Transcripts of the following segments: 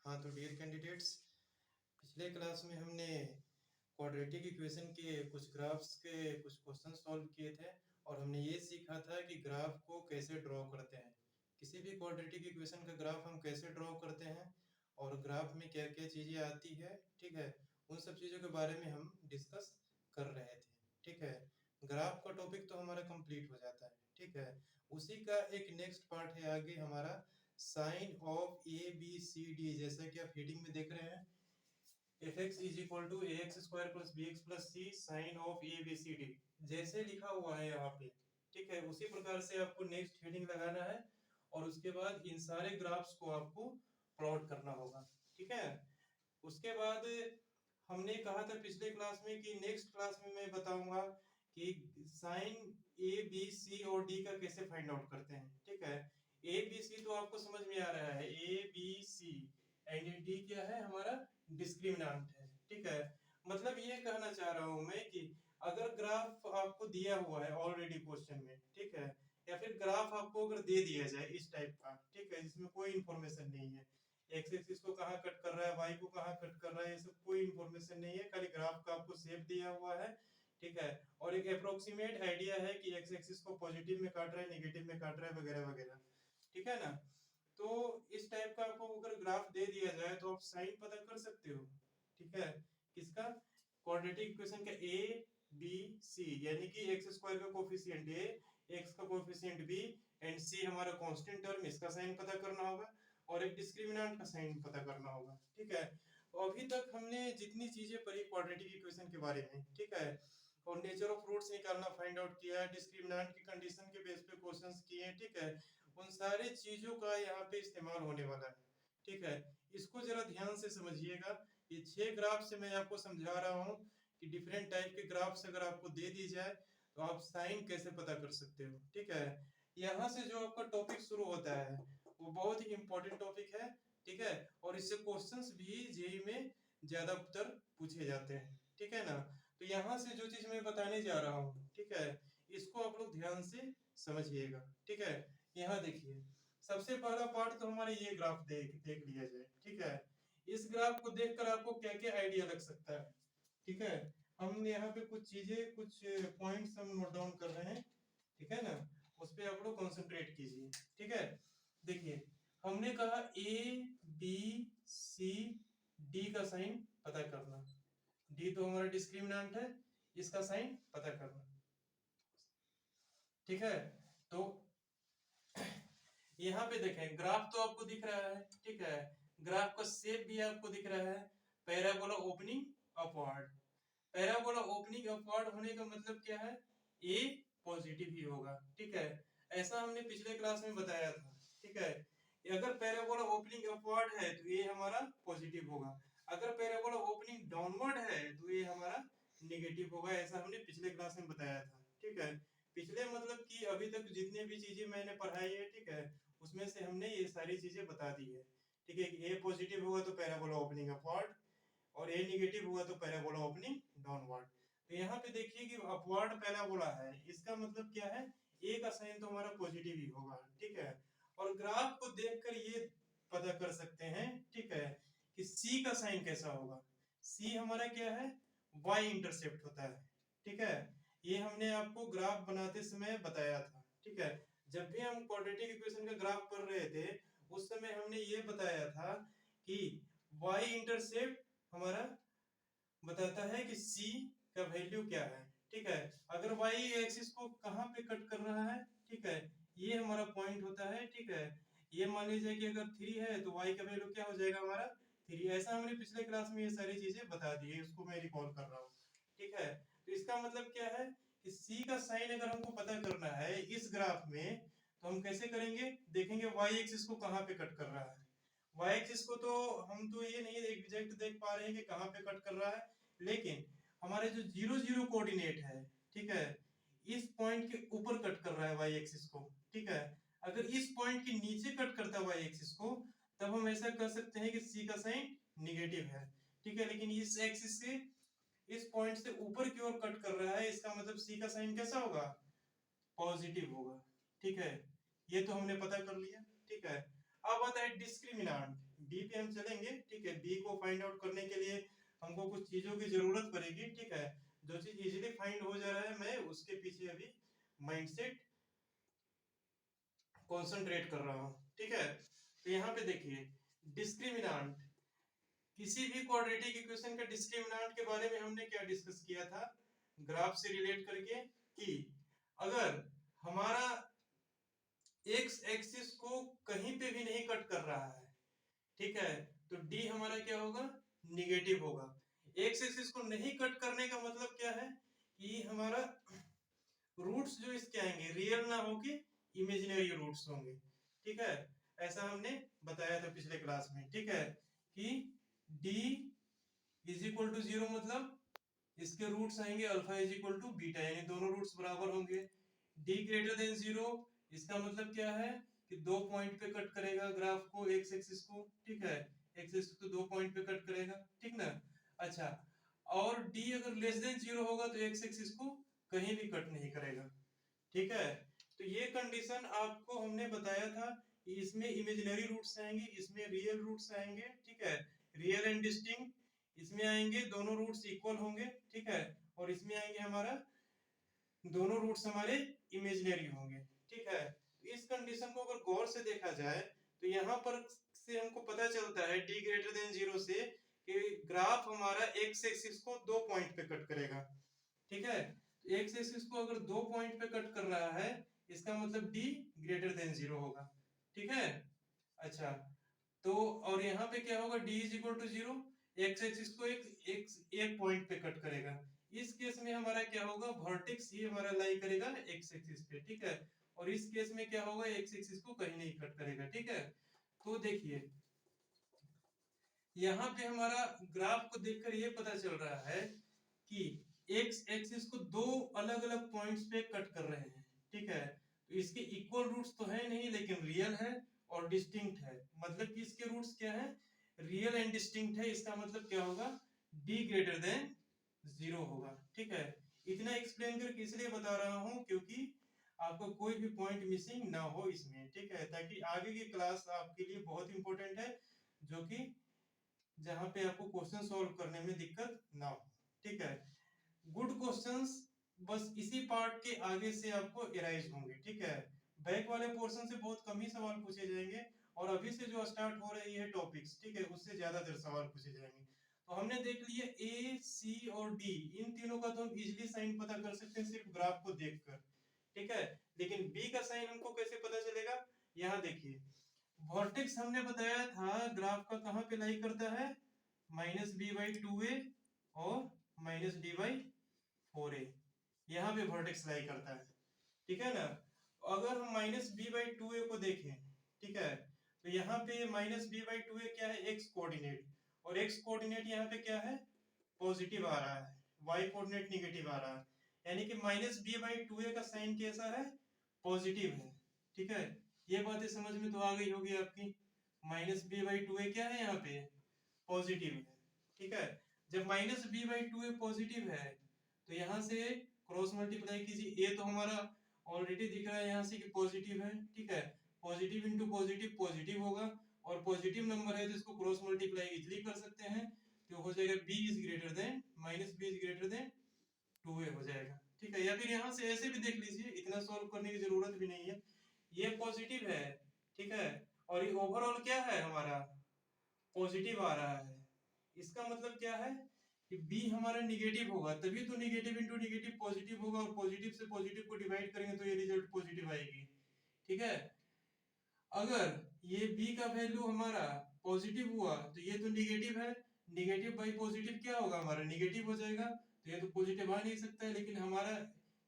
हाँ तो dear candidates, पिछले क्लास में हमने क्वाड्रेटिक इक्वेशन के कुछ ग्राफ्स के कुछ क्वेश्चन सॉल्व किए थे और हमने ये सीखा था कि ग्राफ को कैसे ड्रॉ करते हैं। किसी भी क्वाड्रेटिक इक्वेशन का ग्राफ हम कैसे ड्रॉ करते हैं और ग्राफ में क्या क्या चीज़ें आती है, ठीक है, उन सब चीज़ों के बारे में हम डिस्कस कर रहे थे। ठीक है, ग्राफ का टॉपिक तो हमारा कंप्लीट हो जाता है। ठीक है, उसी का एक नेक्स्ट पार्ट है आगे हमारा sign of a b c d. जैसा कि आप हेडिंग में देख रहे हैं, f x is equal to a x square plus b x plus c sign of a b c d, जैसे लिखा हुआ है यहाँ पे। ठीक है, उसी प्रकार से आपको नेक्स्ट हेडिंग लगाना है और उसके बाद इन सारे ग्राफ्स को आपको प्लॉट करना होगा। ठीक है, उसके बाद हमने कहा था पिछले क्लास में कि नेक्स्ट क्लास में मैं बताऊंगा कि साइन ए बी सी और डी का कैसे फाइंड आउट करते हैं। ठीक है, ए बी सी तो आपको समझ में आ रहा है, a b c, and d क्या है, हमारा डिस्क्रिमिनेंट है। ठीक है, मतलब ये कहना चाह रहा हूं मैं कि अगर ग्राफ आपको दिया हुआ है ऑलरेडी क्वेश्चन में, ठीक है, या फिर ग्राफ आपको अगर दे दिया जाए इस टाइप का, ठीक है, जिसमें कोई इंफॉर्मेशन नहीं है, एक्स एक्सिस को कहाँ कट कर रहा है, वाई को कहाँ कट कर रहा है, ये सब कोई इंफॉर्मेशन नहीं है, खाली ग्राफ का आपको शेप दिया हुआ है। ठीक है, और एक अप्रोक्सीमेट आइडिया है कि एक्स एक्सिस को पॉजिटिव में काट रहा है, नेगेटिव में काट रहा है, वगैरह वगैरह। ठीक है ना, तो इस टाइप का आपको अगर ग्राफ दे दिया जाए तो आप साइन पता कर सकते हो। ठीक है, किसका, क्वाड्रेटिक इक्वेशन का ए बी सी, यानी कि एक्स स्क्वायर का कोफिशिएंट ए, एक्स का कोफिशिएंट बी एंड सी हमारा कांस्टेंट टर्म, इसका साइन पता करना होगा और एक डिस्क्रिमिनेंट का साइन पता करना होगा। ठीक है, तो अभी तक हमने जितनी चीजें पढ़ी क्वाड्रेटिक इक्वेशन के बारे में, ठीक है, और नेचर ऑफ रूट्स निकालना फाइंड आउट किया, डिस्क्रिमिनेंट की कंडीशन के बेस पे क्वेश्चंस किए, ठीक है, उन सारे चीजों का यहाँ पे इस्तेमाल होने वाला है। ठीक है, इसको जरा ध्यान से समझिएगा। ये 6 ग्राफ से मैं आपको समझा रहा हूँ कि डिफरेंट टाइप के ग्राफ्स अगर आपको दे दी जाए तो आप साइन कैसे पता कर सकते हो। ठीक है, यहाँ से जो आपका टॉपिक शुरू होता है वो बहुत ही इंपॉर्टेंट टॉपिक है। ठीक है, और इससे क्वेश्चंस भी जेईई में ज्यादातर पूछे जाते हैं। ठीक है ना, तो यहाँ से जो चीज मैं बताने जा रहा हूँ, ठीक है, इसको आप लोग ध्यान से समझिएगा। ठीक है, यहाँ देखिए, सबसे पहला पार्ट तो हमारे ये ग्राफ देख देख लिया जाए। ठीक है, इस ग्राफ को देखकर आपको क्या क्या आइडिया लग सकता है। ठीक है, हम यहाँ पे कुछ चीजें, कुछ पॉइंट्स हम नोट डाउन कर रहे हैं। ठीक है ना, उस पे आप लोग कंसंट्रेट कीजिए। ठीक है, देखिए, हमने कहा ए बी सी डी का साइन पता करना। डी तो हमारा डिस्क्रिमिनेंट है, इसका साइन पता करना। ठीक है, तो यहाँ पे देखें, ग्राफ तो आपको दिख रहा है। ठीक है, ग्राफ का शेप भी आपको दिख रहा है, parabola opening upward. Parabola opening upward होने का मतलब क्या है, ए पॉजिटिव ही होगा। ठीक है, ऐसा हमने पिछले क्लास में बताया था। ठीक है, अगर पैराबोला ओपनिंग अपवर्ड है तो ये हमारा पॉजिटिव होगा, अगर पैराबोला ओपनिंग डाउनवर्ड है तो ये हमारा नेगेटिव होगा, ऐसा हमने पिछले क्लास में बताया था। ठीक है, पिछले मतलब कि अभी तक जितने भी चीजें मैंने पढ़ाई है, ठीक है, उसमें से हमने ये सारी चीजें बता दी है। ठीक है, ए पॉजिटिव होगा तो पैराबोला ओपनिंग अपवर्ड, और ए नेगेटिव हुआ तो पैराबोला ओपनिंग डाउनवर्ड। तो यहाँ पे देखिए कि अपवर्ड पैराबोला है, इसका मतलब क्या है, ए का साइन तो हमारा पॉजिटिव ही होगा। ठीक है, और ग्राफ को देखकर ये पता कर सकते हैं, ठीक है, कि सी का साइन कैसा होगा। सी हमारा क्या है, वाई इंटरसेप्ट होता है। ठीक है, ये हमने आपको ग्राफ बनाते समय बताया था। ठीक है, जब भी हम क्वाड्रेटिक इक्वेशन का ग्राफ पढ़ रहे थे उस समय हमने ये बताया था कि वाई इंटरसेप्ट हमारा बताता है कि सी का वैल्यू क्या है। ठीक है, अगर वाई एक्सिस को कहाँ पे कट कर रहा है, ठीक है, ये हमारा पॉइंट होता है। ठीक है, ये मान लीजिए कि अगर 3 है तो वाई का वैल्यू क्या हो जाएगा, हमारा 3। ऐसा हमने पिछले क्लास में ये सारी चीजें बता दी है, उसको मैं रिकॉल कर रहा हूँ। ठीक है, तो इसका मतलब क्या है कि सी का साइन अगर हमको पता करना है इस ग्राफ में तो हम कैसे करेंगे, देखेंगे वाई एक्सिस को कहाँ पे कट कर रहा है। वाई एक्सिस को तो हम तो ये नहीं एग्जैक्ट देख पा रहे हैं कि कहाँ पे कट कर रहा है, लेकिन हमारे जो 0 0 कोऑर्डिनेट है, ठीक है, इस पॉइंट के ऊपर कट कर रहा है वाई एक्सिस को। ठीक है, अगर इस पॉइंट के नीचे कट करता है वाई एक्सिस को तब हम ऐसा कर सकते हैं कि सी का साइन निगेटिव है। ठीक है, लेकिन इस एक्सिस से इस पॉइंट से ऊपर की ओर कट कर रहा है, इसका मतलब सी का साइन कैसा होगा, पॉजिटिव होगा। ठीक है, ये तो हमने पता कर लिया। ठीक है, अब आता है डिस्क्रिमिनेंट, बी पे हम चलेंगे, ठीक है। बी को फाइंड आउट करने के लिए हमको कुछ चीजों की जरूरत पड़ेगी, ठीक है। जो चीज इजीली फाइंड हो जा रहा है, मैं उसके पीछे अभी माइंडसेट कंसंट्रेट कर रहा हूं, ठीक है। तो यहाँ पे देखिए, डिस्क्रिमिनांट, किसी भी क्वाड्रेटिक इक्वेशन का डिस्क्रिमिनांट के बारे में हमने क्या डिस्कस किया था ग्राफ से रिलेट करके, कि अगर हमारा एक्स एक्सिस को कहीं पे भी नहीं कट कर रहा है, ठीक है, तो डी हमारा क्या होगा, निगेटिव होगा। एक्स एक्सिस को नहीं कट करने का मतलब क्या है, कि हमारा रूट्स जो इसके आएंगे रियल ना होके इमेजिनरी रूट्स होंगे, ठीक है। ऐसा हमने बताया था पिछले क्लास में, ठीक है, कि d इज इक्वल टू 0 मतलब इसके रूट्स आएंगे alpha is equal to beta, यानी दोनों रूट्स बराबर होंगे। d ग्रेटर देन 0, इसका मतलब क्या है कि दो पॉइंट पे कट करेगा ग्राफ को, एक्स एक्सिस को, ठीक है, एक्स एक्सिस को दो पॉइंट पे कट करेगा, ठीक ना। अच्छा, और d अगर लेस देन 0 होगा तो एक्स एक्सिस को कहीं भी कट नहीं करेगा, ठीक है। तो ये कंडीशन आपको हमने बताया था कि इसमें इमेजिनरी रूट्स आएंगे, इसमें रियल रूट्स आएंगे, ठीक है, रियल एंड डिस्टिंक्ट, इसमें आएंगे दोनों रूट्स इक्वल होंगे, ठीक है, और इसमें आएंगे हमारा दोनों रूट्स हमारे इमेजिनरी होंगे, ठीक है। तो इस कंडीशन को अगर गौर से देखा जाए तो यहाँ पर से हमको पता चलता है d ग्रेटर देन 0 से कि ग्राफ हमारा एक्स एक्सिस को दो पॉइंट पे कट करेगा, ठीक है। एक्स एक्सिस को अगर दो पॉइंट पे कट कर रहा है, इसका मतलब d ग्रेटर देन 0 होगा, ठीक है। अच्छा, तो और यहाँ पे क्या होगा, d is equal to 0, x axis को एक पॉइंट पे कट करेगा। इस केस में हमारा क्या होगा, वर्टेक्स ही हमारा लाई करेगा एक्स एक्सिस पे, ठीक है, और इस केस में क्या होगा, एक्स एक्सिस को कहीं नहीं कट करेगा, ठीक है। तो देखिए यहाँ पे हमारा ग्राफ को देखकर ये पता चल रहा है कि एक्स एक्सिस को दो अलग अलग पॉइंट्स पे कट कर रहे हैं, ठीक है। तो इसके इक्वल रूट्स तो है नहीं, लेकिन रियल है और डिस्टिंक्ट है, मतलब कि इसके रूट्स क्या है, रियल एंड डिस्टिंक्ट है। इसका मतलब क्या होगा, d ग्रेटर देन 0 होगा, ठीक है। इतना एक्सप्लेन करके इसलिए बता रहा हूं क्योंकि आपको कोई भी पॉइंट मिसिंग ना हो इसमें, ठीक है, ताकि आगे की क्लास आपके लिए बहुत इंपॉर्टेंट है, जो कि जहां पे आपको क्वेश्चन सॉल्व करने में दिक्कत ना हो, ठीक है। गुड क्वेश्चंस बस इसी पार्ट के आगे से आपको एराइज होंगे, ठीक है। बैक वाले पोर्शन से बहुत कम ही सवाल पूछे जाएंगे, और अभी से जो स्टार्ट हो रही है टॉपिक्स, ठीक है, उससे ज्यादातर सवाल पूछे जाएंगे। तो हमने देख लिया ए सी और डी, इन तीनों का तो हम इजीली साइन पता कर सकते हैं सिर्फ ग्राफ को देखकर, ठीक है। लेकिन बी का साइन हमको कैसे पता चलेगा, यहाँ देखिए, वर्टेक्स हमने बताया था ग्राफ का कहां पे लाई करता है, -b/2a और -d/4a, यहाँ पे वर्टेक्स लाई करता है, ठीक है ना। अगर हम -b/2a को देखें, ठीक है, तो यहाँ पे -b/2a क्या है, x कोऑर्डिनेट, और x कोऑर्डिनेट यहाँ पे क्या है, पॉजिटिव आ रहा है, y कोऑर्डिनेट निगेटिव आ रहा है, यानी कि -b/2a का साइन कैसा है, पॉजिटिव है, ठीक है। ये बातें समझ में तो आ गई होगी आपकी, -b/2a क्या है, यहाँ पे पॉजिटिव है, ठीक है। जब -b/2a पॉजिटिव है तो यहाँ से क्रॉस मल्टीप्लाई कीजिए, a तो हमारा ऑलरेडी दिख रहा है यहाँ से कि पॉजिटिव है, ठीक है, पॉजिटिव इंटू पॉजिटिव पॉजिटिव होगा, और पॉजिटिव नंबर है तो इसको क्रॉस मल्टीप्लाई इजीली कर सकते हैं, तो हो जाएगा b is greater then -b is greater then 2a हो जाएगा, ठीक है। या फिर यहाँ से ऐसे भी देख लीजिए, इतना सॉल्व करने की जरूरत भी नहीं है, ये पॉजिटिव है, ठीक है, और ये ओवरऑल क्या है हमारा, पॉजिटिव आ रहा है। इसका मतलब क्या है कि b हमारा निगेटिव होगा, तभी तो निगेटिव इंटू निगेटिव पॉजिटिव होगा, और पॉजिटिव से पॉजिटिव को डिवाइड करेंगे तो ये रिजल्ट पॉजिटिव आएगी, ठीक है। अगर ये b का वैल्यू हमारा पॉजिटिव हुआ तो ये तो निगेटिव है, निगेटिव बाई पॉजिटिव क्या होगा, हमारा निगेटिव हो जाएगा, तो ये तो पॉजिटिव आ नहीं सकता है, लेकिन हमारा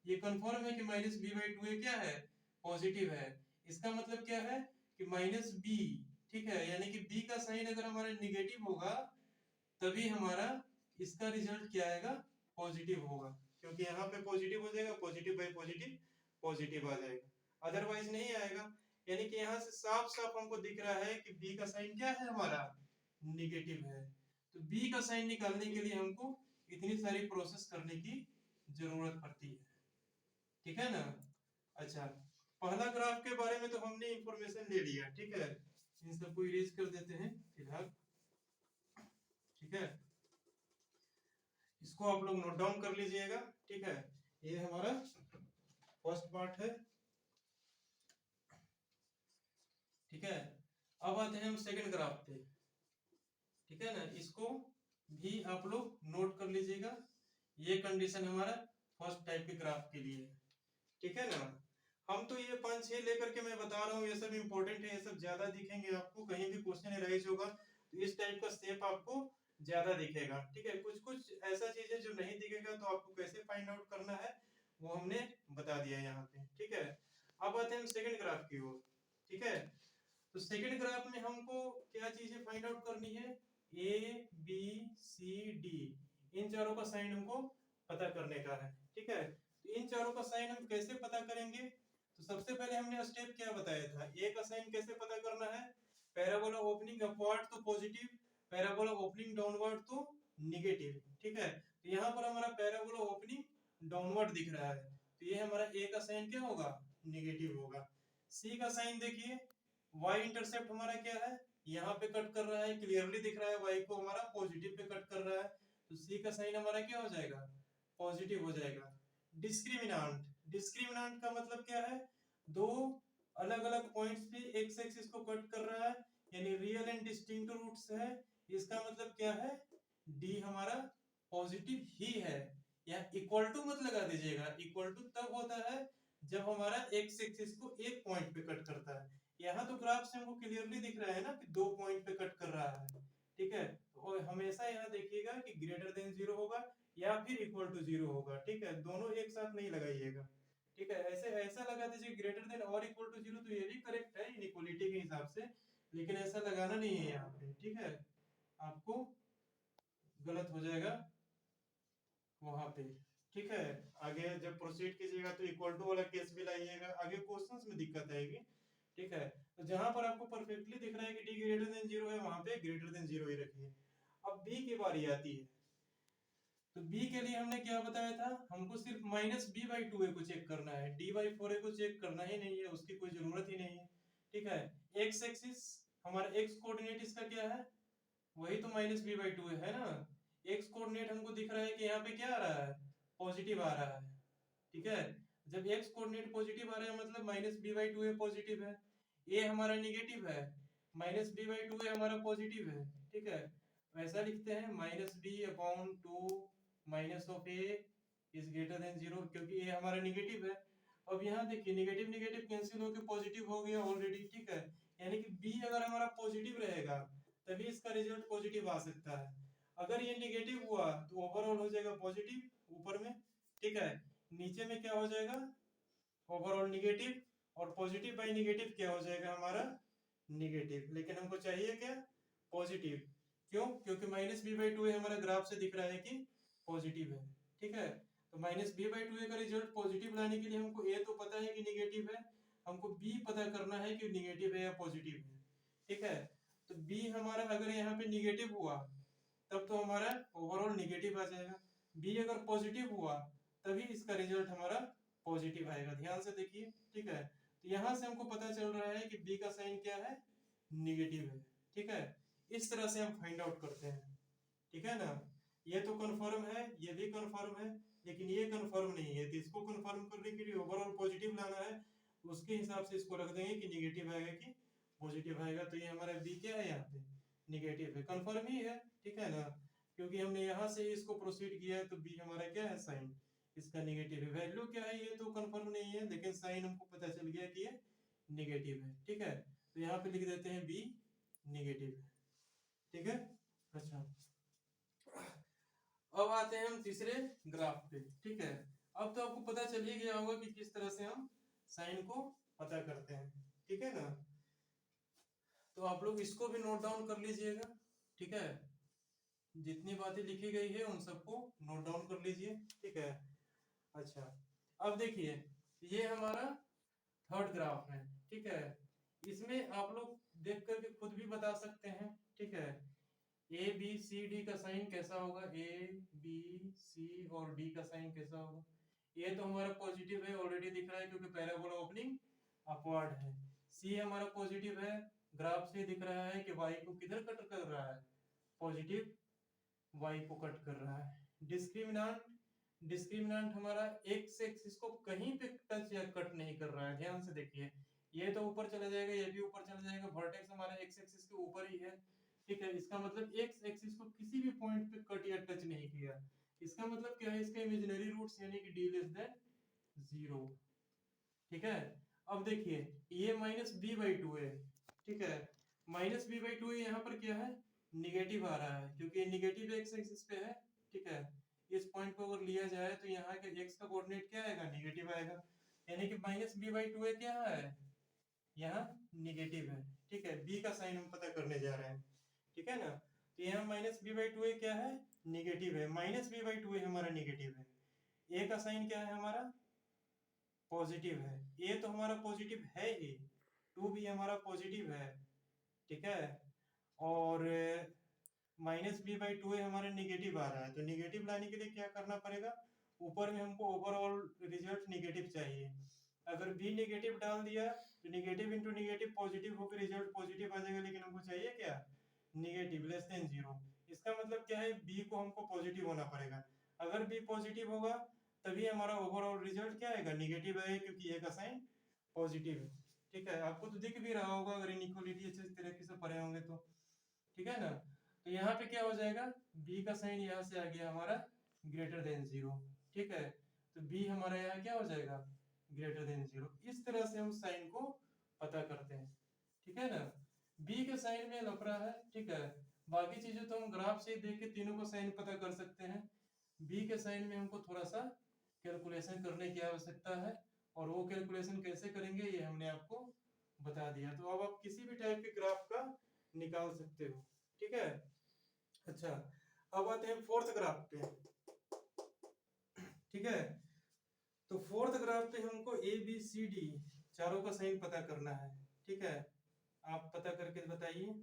ये कंफर्म है कि -b/2a क्या है, पॉजिटिव है। इसका मतलब क्या है कि -b, ठीक है, यानी कि b का साइन अगर हमारा निगेटिव होगा तभी हमारा इसका रिजल्ट क्या आएगा, पॉजिटिव होगा, क्योंकि यहाँ पे पॉजिटिव हो जाएगा, पॉजिटिव बाई पॉजिटिव पॉजिटिव आ जाएगा, अदरवाइज नहीं आएगा। यानी कि यहाँ से साफ साफ हमको दिख रहा है कि बी का साइन क्या है, हमारा निगेटिव है। तो बी का साइन निकालने के लिए हमको इतनी सारी प्रोसेस करने की जरूरत पड़ती है, ठीक है ना। अच्छा, पहला ग्राफ के बारे में तो हमने इंफॉर्मेशन ले लिया, ठीक है। इन सबको इरेज कर देते हैं फिलहाल, ठीक है। इसको आप लोग नोट डाउन कर लीजिएगा, ठीक है। ये हमारा फर्स्ट पार्ट है, ठीक है। अब आते हैं हम सेकंड ग्राफ पे, ठीक है ना। इसको भी आप लोग नोट कर लीजिएगा। ये कंडीशन हमारा फर्स्ट टाइप के ग्राफ के लिए, ठीक है ना। हम तो ये 5-6 लेकर के मैं बता रहा हूँ, ये सब इंपॉर्टेंट है, ये सब ज्यादा दिखेंगे आपको, कहीं भी क्वेश्चन राइज होगा तो इस टाइप का स्टेप आपको ज्यादा दिखेगा, ठीक है। कुछ कुछ ऐसा चीज है जो नहीं दिखेगा, तो आपको कैसे फाइंड आउट करना है वो हमने बता दिया यहाँ पे, ठीक है। अब आते हैं हम सेकंड ग्राफ की ओर, ठीक है। तो सेकंड ग्राफ में हमको क्या चीजें फाइंड आउट करनी है, ए बी सी डी, इन चारों का साइन हमको पता करने का है, ठीक है। तो इन चारों का साइन हम कैसे पता करेंगे, तो सबसे पहले हमने स्टेप क्या बताया था, ए का साइन कैसे पता करना है, पैराबोला ओपनिंग अपवर्ड तो पॉजिटिव, पैराबोला ओपनिंग डाउनवर्ड तो निगेटिव, ठीक है। तो यहाँ पर हमारा पैराबोला ओपनिंग डाउनवर्ड दिख रहा है, तो ये हमारा ए का साइन क्या होगा, निगेटिव होगा। सी का साइन देखिए, वाई इंटरसेप्ट हमारा क्या है, यहाँ पे कट कर रहा है, क्लियरली दिख रहा है, वाई को हमारा पॉजिटिव पे कट कर रहा है, तो सी का साइन हमारा क्या हो जाएगा, पॉजिटिव हो जाएगा। डिस्क्रिमिनांट, डिस्क्रिमिनांट का मतलब क्या है, दो अलग अलग पॉइंट्स पे एक्स एक्सिस को कट कर रहा है, यानी रियल एंड डिस्टिंक्ट रूट्स है, इसका मतलब क्या है, डी हमारा पॉजिटिव ही है। या इक्वल टू मत लगा दीजिएगा, इक्वल टू तब होता है जब हमारा एक्स एक्सिस को एक पॉइंट पे कट करता है। यहाँ तो ग्राफ से हमको क्लियरली दिख रहा है ना कि 2 पॉइंट पे कट कर रहा है, ठीक है। तो हमेशा यहाँ देखिएगा कि ग्रेटर देन 0 होगा या फिर इक्वल टू 0 होगा, ठीक है। दोनों एक साथ नहीं लगाइएगा, ठीक है। ऐसे ऐसा लगा दीजिए ग्रेटर देन और इक्वल टू 0, तो ये भी करेक्ट है इनइक्वालिटी के हिसाब से, लेकिन ऐसा लगाना नहीं है यहाँ पे, ठीक है। आपको गलत हो जाएगा वहां पे, ठीक है। आगे जब प्रोसीड कीजिएगा तो इक्वल टू वाला केस भी लाइएगा, आगे क्वेश्चंस में दिक्कत आएगी, ठीक है। तो जहां पर आपको परफेक्टली दिख रहा है कि डी ग्रेटर देन 0 है, वहां पे ग्रेटर देन 0 ही रखिए। अब बी की बारी आती है, तो b के लिए हमने क्या बताया था, हमको सिर्फ माइनस बी बाई टू ए को चेक करना है, डी बाई फोर ए को चेक करना ही नहीं है, उसकी कोई जरूरत ही नहीं है, ठीक है। एक्स एक्सिस हमारा एक्स कोऑर्डिनेट इसका क्या है, वही तो माइनस बी बाई टू है ना। एक्स कोऑर्डिनेट हमको दिख रहा है कि यहाँ पे क्या आ रहा है, पॉजिटिव आ रहा है, ठीक है। जब एक्स कोऑर्डिनेट पॉजिटिव आ रहा है मतलब minus b by two a positive है, ए हमारा निगेटिव है, minus b by two a हमारा पॉजिटिव है, ठीक है। वैसा लिखते हैं minus b upon two minus of a is greater than 0, क्योंकि ए हमारा निगेटिव है। अब यहाँ देखिए निगेटिव निगेटिव कैंसिल होकर पॉजिटिव हो गया ऑलरेडी, ठीक है। यानी कि बी अगर हमारा पॉजिटिव रहेगा तभी इसका रिजल्ट पॉजिटिव आ सकता है, अगर ये निगेटिव हुआ तो ओवरऑल हो जाएगा पॉजिटिव ऊपर में, ठीक है। नीचे में क्या हो जाएगा, ओवरऑल निगेटिव, और पॉजिटिव बाई निगेटिव क्या हो जाएगा हमारा, निगेटिव। लेकिन हमको चाहिए क्या, पॉजिटिव, क्यों, क्योंकि माइनस बी बाई टू हमारा ग्राफ से दिख रहा है कि पॉजिटिव है, ठीक है। तो माइनस बी बाई टू का रिजल्ट पॉजिटिव लाने के लिए हमको ए तो पता है कि निगेटिव है, हमको बी पता करना है कि निगेटिव है या पॉजिटिव है, ठीक है। तो बी हमारा अगर यहाँ पे निगेटिव हुआ तब तो हमारा ओवरऑल निगेटिव आ जाएगा, बी अगर पॉजिटिव हुआ तभी इसका रिजल्ट हमारा पॉजिटिव आएगा, ध्यान से देखिए, ठीक है। तो यहाँ से हमको पता चल रहा है कि बी का साइन क्या है, निगेटिव है, ठीक है। इस तरह से हम फाइंड आउट करते हैं, ठीक है ना। ये तो कंफर्म है, ये भी कंफर्म है, लेकिन ये कंफर्म नहीं है, तो इसको कंफर्म करने के लिए ओवरऑल पॉजिटिव लाना है, उसके हिसाब से इसको रख देंगे कि निगेटिव आएगा कि पॉजिटिव आएगा। तो ये हमारा बी क्या है, यहाँ पे निगेटिव है, कंफर्म ही है, ठीक है ना, क्योंकि हमने यहाँ से इसको प्रोसीड किया है, तो बी हमारा क्या है, साइन इसका निगेटिव है। वैल्यू क्या है ये तो कंफर्म नहीं है, लेकिन साइन हमको पता चल गया कि ये निगेटिव है, ठीक है। तो यहाँ पे लिख देते हैं बी निगेटिव है, ठीक है। अच्छा, अब आते हैं हम तीसरे ग्राफ पे, ठीक है। अब तो आपको पता चल ही गया होगा कि किस तरह से हम साइन को पता करते हैं, ठीक है ना। तो आप लोग इसको भी नोट डाउन कर लीजिएगा, ठीक है। जितनी बातें लिखी गई है उन सबको नोट डाउन कर लीजिए, ठीक है। अच्छा, अब देखिए ये हमारा थर्ड ग्राफ है, ठीक है। इसमें आप लोग देख करके खुद भी बता सकते हैं, ठीक है। ए बी सी डी का साइन कैसा होगा, ए बी सी और डी का साइन कैसा होगा। ए तो हमारा पॉजिटिव है, ऑलरेडी दिख रहा है क्योंकि पैराबोला ओपनिंग अपवर्ड है। सी हमारा पॉजिटिव है, ग्राफ से दिख रहा है कि y को किधर कट कर रहा है, पॉजिटिव y को कट कर रहा है। डिस्क्रिमिनांट हमारा x एक्सिस को कहीं पे टच या कट नहीं कर रहा है, ध्यान से देखिए। ये तो ऊपर चला जाएगा, ये भी ऊपर चला जाएगा, वर्टेक्स हमारा x एक्सिस के ऊपर ही है, ठीक है। इसका मतलब x एक्सिस को किसी भी पॉइंट पे कट या टच नहीं किया। इसका मतलब क्या है, इसका इमेजिनरी रूट्स यानी कि d लेस देन 0, ठीक है। अब देखिए ये माइनस बी बाई टू है, ठीक है। माइनस बी बाई टू यहाँ पर क्या है, निगेटिव आ रहा है, क्योंकि निगेटिव एक्स एक्सिस पे है, ठीक है। इस पॉइंट को अगर लिया जाए तो यहाँ के एक्स का कोऑर्डिनेट क्या आएगा, निगेटिव आएगा, यानी कि माइनस बी बाई टू है क्या है, यहाँ निगेटिव है, ठीक है। बी का साइन हम पता करने जा रहे हैं, ठीक है ना। तो यहाँ माइनस बी बाई टू है क्या है, निगेटिव है, माइनस बी बाई टू है हमारा निगेटिव है। ए का साइन क्या है हमारा, पॉजिटिव है। ए तो हमारा पॉजिटिव है ही, टू भी हमारा पॉजिटिव है, ठीक है। और माइनस बी बाई टू हमारा निगेटिव आ रहा है, तो निगेटिव लाने के लिए क्या करना पड़ेगा, ऊपर में हमको ओवरऑल रिजल्ट निगेटिव चाहिए। अगर बी नेगेटिव डाल दिया तो निगेटिव इंटू निगेटिव पॉजिटिव होकर रिजल्ट पॉजिटिव आ जाएगा, लेकिन हमको चाहिए क्या, निगेटिव लेस देन 0। इसका मतलब क्या है, बी को हमको पॉजिटिव होना पड़ेगा। अगर बी पॉजिटिव होगा तभी हमारा ओवरऑल रिजल्ट क्या आएगा, निगेटिव आएगा, क्योंकि ए का साइन पॉजिटिव है, ठीक है। आपको तो दिख भी रहा होगा अगर इनइक्वालिटी अच्छे तरीके से पढ़े होंगे तो, ठीक है ना। तो यहाँ पे क्या हो जाएगा, b का साइन यहाँ से आ गया हमारा ग्रेटर देन 0, ठीक है। तो b हमारा यहाँ क्या हो जाएगा, ग्रेटर देन 0। इस तरह से हम साइन को पता करते हैं, ठीक है ना। b के साइन में लफड़ा है, ठीक है। बाकी चीजें तो हम ग्राफ से देख के तीनों को साइन पता कर सकते हैं। b के साइन में हमको थोड़ा सा कैलकुलेशन करने की आवश्यकता है, और वो कैलकुलेशन कैसे करेंगे ये हमने आपको बता दिया। तो अब आप किसी भी टाइप के ग्राफ का निकाल सकते हो, ठीक है। अच्छा, अब आते हैं फोर्थ ग्राफ पे, ठीक है। तो फोर्थ ग्राफ पे हमको ए बी सी डी चारों का साइन पता करना है, ठीक है। आप पता करके बताइए,